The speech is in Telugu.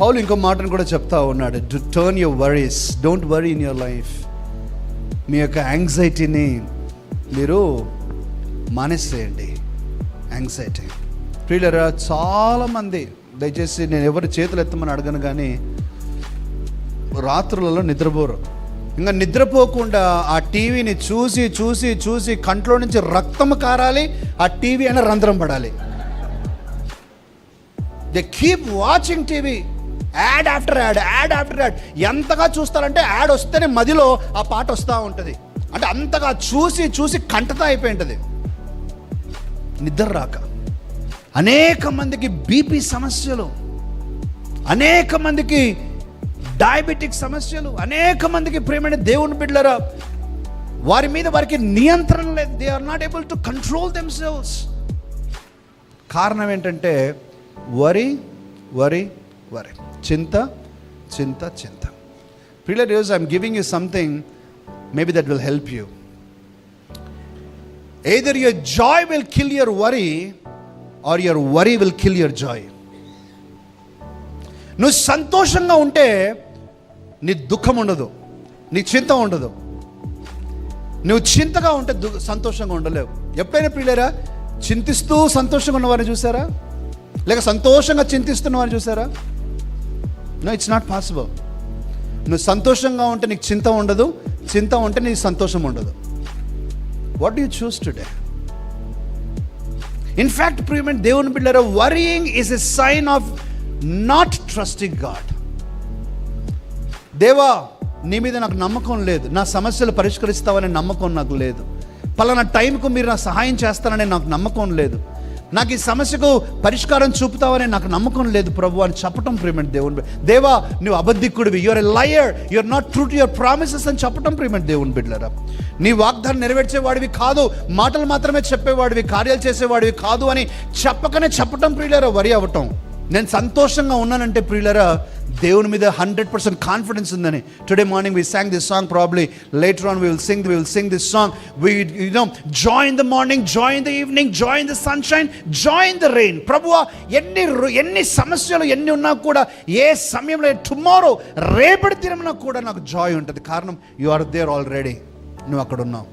పౌలు ఇంకో మాటను కూడా చెప్తా ఉన్నాడు, to turn your worries, don't worry in your life. మీ యొక్క యాంగ్జైటీని మీరు మానేసేయండి. యాంగ్జైటీ ప్రియులరా, చాలామంది, దయచేసి నేను ఎవరి చేతులు ఎత్తమని అడగను కానీ, రాత్రులలో నిద్రపోరు. ఇంకా నిద్రపోకుండా ఆ టీవీని చూసి చూసి చూసి కంట్లో నుంచి రక్తం కారాలి, ఆ టీవీ అయినా రంధ్రం పడాలి. They keep watching TV, add after add, add after add. ఎంతగా చూస్తారంటే యాడ్ వస్తేనే మదిలో ఆ పాట వస్తూ ఉంటుంది. అంటే అంతగా చూసి చూసి కంటతా అయిపోయి ఉంటుంది. నిద్ర రాక అనేక మందికి బీపీ సమస్యలు, అనేక మందికి డయాబెటిక్ సమస్యలు, అనేక మందికి ప్రేమైన దేవుని బిడ్డలారా వారి మీద వారికి నియంత్రణ లేదు. They are not able to control themselves. కారణం ఏంటంటే వరీ వరీ వరీ, చింత చింత చింత. ప్రియులారా, ఈరోజు I'm giving you something maybe that will help you. Either your joy will kill your worry or your worry will kill your joy. నువ్వు సంతోషంగా ఉంటే నీ దుఃఖం ఉండదు, నీ చింత ఉండదు. నువ్వు చింతగా ఉంటే సంతోషంగా ఉండలేవు. ఎప్పుడైనా ప్రియులారా చింతిస్తూ సంతోషంగా ఉన్నవారిని చూసారా? లేక సంతోషంగా చింతిస్తున్నవారిని చూసారా? No, it's not possible. నువ్వు సంతోషంగా ఉంటే నీకు చింత ఉండదు, చింత ఉంటే నీకు సంతోషం ఉండదు. What do you choose today? In fact ప్రియమైన దేవుని బిడ్డలారా, worrying is a sign of not trusting God. దేవా, నీ మీద నాకు నమ్మకం లేదు, నా సమస్యలు పరిష్కరిస్తావనే నమ్మకం నాకు లేదు, పలానా టైంకు మీరు నాకు సహాయం చేస్తారనే నాకు నమ్మకం లేదు, నాకు ఈ సమస్యకు పరిష్కారం చూపుతావని నాకు నమ్మకం లేదు ప్రభు అని చెప్పటం ప్రియమైన దేవుని. దేవా, నువ్వు అబద్ధికుడివి, you're a liar, you're not true to your promises అని చెప్పటం ప్రియమైన దేవుని బిడ్డలారా. నీ వాగ్దానం నెరవేర్చేవాడివి కాదు, మాటలు మాత్రమే చెప్పేవాడివి, కార్యాలు చేసేవాడివి కాదు అని చెప్పకనే చెప్పటం ప్రియులారా వరి అవ్వటం. నేను సంతోషంగా ఉన్నానంటే ప్రియులారా దేవుని మీద 100% కాన్ఫిడెన్స్ ఉందని. Today morning we sang this song, probably later on we will sing this song. We joy in the morning, joy in the evening, joy in the sunshine, joy in the rain. ప్రభువా, ఎన్ని సమస్యలు ఎన్ని ఉన్నా కూడా, ఏ సమయంలో టుమారో రేపటి దినమున కూడా నాకు జాయ్ ఉంటుంది. కారణం యు ఆర్ దేర్ ఆల్రెడీ, నువ్వు అక్కడ ఉన్నావు.